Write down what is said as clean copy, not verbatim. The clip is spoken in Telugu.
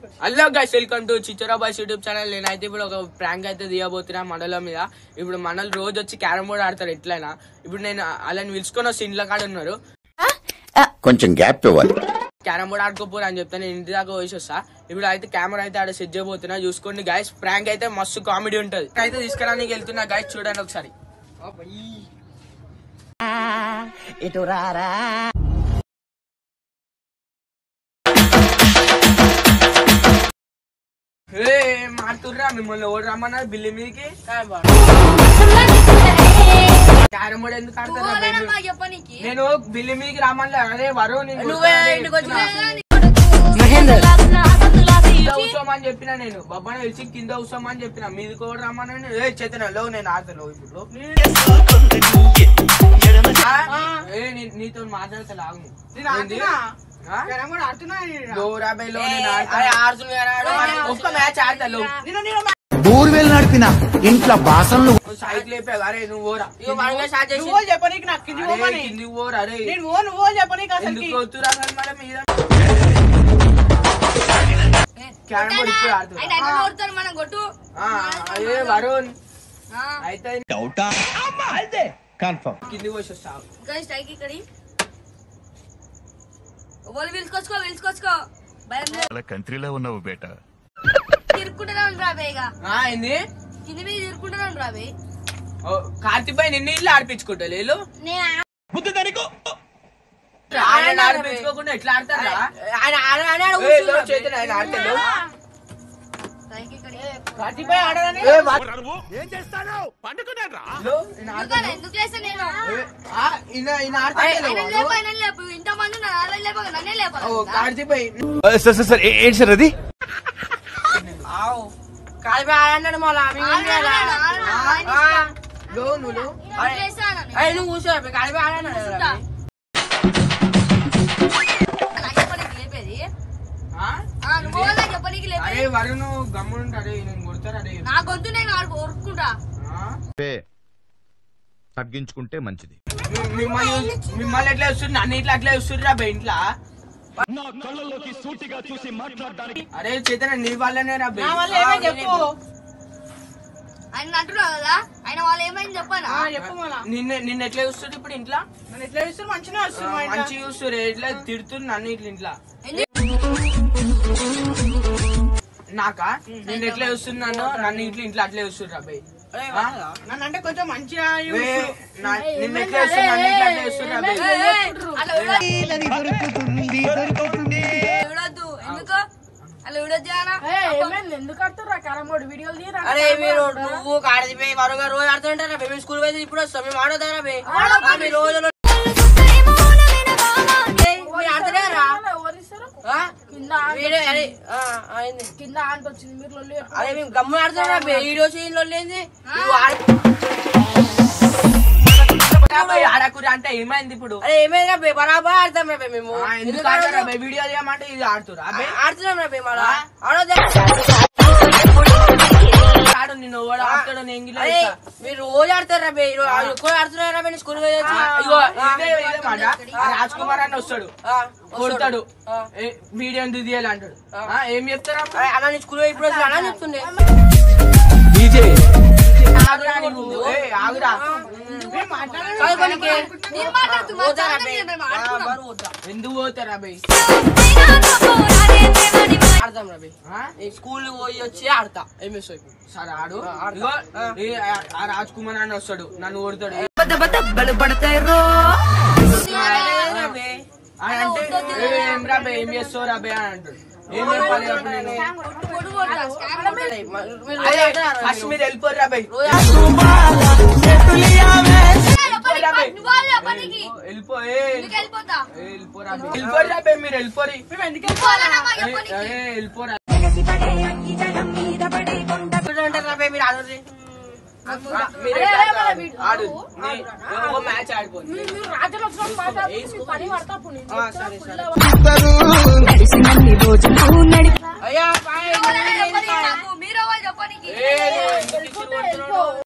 Hello guys, welcome to Chichara boys YouTube channel. నేనైతే ఇప్పుడు ఒక ప్రాంక్ అయితే తీయబోతున్నా మనల మీద. ఇప్పుడు మనలు రోజు వచ్చి క్యారమ్ బోర్డ్ ఆడతారు ఎట్లయినా. ఇప్పుడు నేను అలా పిలుచుకొని వస్తే ఇంట్లో కాడ ఉన్నారు, కొంచెం గ్యాప్ ఇవ్వాలి. క్యారమ్ బోర్డ్ ఆడుకోపోరు అని చెప్తాను. నేను ఇంటి దాకా పోసి వస్తా. ఇప్పుడు అయితే కెమెరా అయితే ఆడ సెట్ చేయబోతున్నా, చూసుకోండి గైస్. ప్రాంక్ అయితే మస్తు కామెడీ ఉంటది. అయితే తీసుకురానికి వెళ్తున్నా గైస్, చూడండి ఒకసారి. ఇటు రారా మారుతుర్రా మిమ్మల్ని ఓడి రమ్మన్నారు బిల్లి మీదకి. క్యారమ్ బోర్డ్ ఎందుకు ఆడతారా? నేను బిల్లి మీదకి రమ్మని అదే వరు కూర్చోమని చెప్పిన. నేను బొబ్బన తెలిసి కింద కూర్చోమని చెప్పిన. మీది కూడా రమ్మని చేతనలో నేను ఆడతాను. ఇప్పుడు నీతో మాట్లాడతా లాగు. ఒక్క మ్యాచ్ ఆడతాను. బోర్వెల్ నడిపిన ఇంట్లో బాసన్లు సైకిల్ అయిపోయా. అరే నువ్వు ఓరా కిందికి పోరా. అరే ఎందుకు వద్దురా మేడం మీద క్యారమ్ బోర్డ్ ఇప్పుడు ఆడుతున్నా. అదే వరుణ్ అయితే కిందికి పోసి వస్తావు. కంట్రీలో ఉన్నావు బేట. కార్తీక్ భాయ్ నిన్ను ఇల్లు ఆడిపించుకుంటా లేదు ఆడిపించుకోకుండా ఎట్లా ఆడతారా? చేతులు ఆయన ఆడతాడు. కార్తీక్ భాయ్ ఏంటి సార్ అది? ఆడన్నాడు మళ్ళా నువ్వు కూర్చో కాడిపై ఆడన్నాడు. అరే వరుణ్ గమ్ముంటాడే నేను కొడతారా? నా గొంతు నేను ఊరుకుంటా. తగ్గించుకుంటే మంచిది. మిమ్మల్ని ఎట్లా వస్తుంది? నన్ను ఇట్లా అట్లా వస్తుర్రా బే ఇంట్లో. అరే చేతన నీ వల్లనే రా బే. ఆయన అంటున్నావు కదా, ఆయన వాళ్ళు ఏమైంది చెప్పానా? నిన్న ఎట్లా చూస్తుంది ఇప్పుడు ఇంట్లో? మంచి చూస్తురు ఎట్లా తిడుతుంది నన్ను ఇట్లా ఇంట్లో. నాకా నేను ఎట్లా చూస్తున్నాను? నన్ను ఇట్లా ఇంట్లో అట్లా చూస్తుర్రా బే. అంటే కొంచెం మంచిగా నిన్న ఎట్లా చూస్తున్నా నన్ను ఇట్లా అట్లా చూస్తుర్రా బే. చూడొద్దు ఎందుకు అలా చూడొద్దు. ఎందుకు ఆడుతుర్రా క్యారమ్ బోర్డ్? వీడియోలు తీయరా? అరే మీరు నువ్వు కాడిపోయి మరొక రోజు ఆడుతుంటారా? మేము స్కూల్ పోయి ఇప్పుడు వస్తాం. మేము ఆడతారా రోజు కింద ఆంట వచ్చింది మీరు లొల్లి. అదే మేము గమ్ము ఆడుతున్నారా? వీడియో చేయలేదు ఆడకూర అంటే ఏమైంది ఇప్పుడు? అరే ఏమైందా బరాబర్ ఆడతాం రా మేము. ఎందుకు ఆడతారా వీడియో చేయమంటే ఇది ఆడుతురా? ఆడుతున్నాం రా మళ్ళా ఆడు నిన్ను ఆడతాడు. మీరు రోజు ఆడతారా? ఎక్కువ ఆడుతున్నారా? స్కూల్ రాజ్ కుమార్ అని వస్తాడు, కొడతాడు, వీడియో ఎందుకు తీయాలి అంటాడు. ఏం చెప్తారా? అలా స్కూల్ ఇప్పుడు అలా చెప్తుండే. ఆగురా ఎందుకు పోతారా బై? ఆడతాం రా స్కూల్ పోయి వచ్చి ఆడతా. సరే ఆడు. ఆ రాజ్ కుమార్ అని వస్తాడు, నన్ను కొడతాడు. అంటే ఏం రా బే, ఏం చేస్తావు రా బే అని అంటాడు. ఏం చెప్పాలి నేను? ఫస్ట్ మీరు వెళ్ళిపోర్రా బై. వెళ్ళిపోరా బే, మీరు వెళ్ళిపోరి. వెళ్ళిపోరా మీరు ఆడరు. ఆడు మ్యాచ్ ఆడిపోయింది. మీరు చెప్పడానికి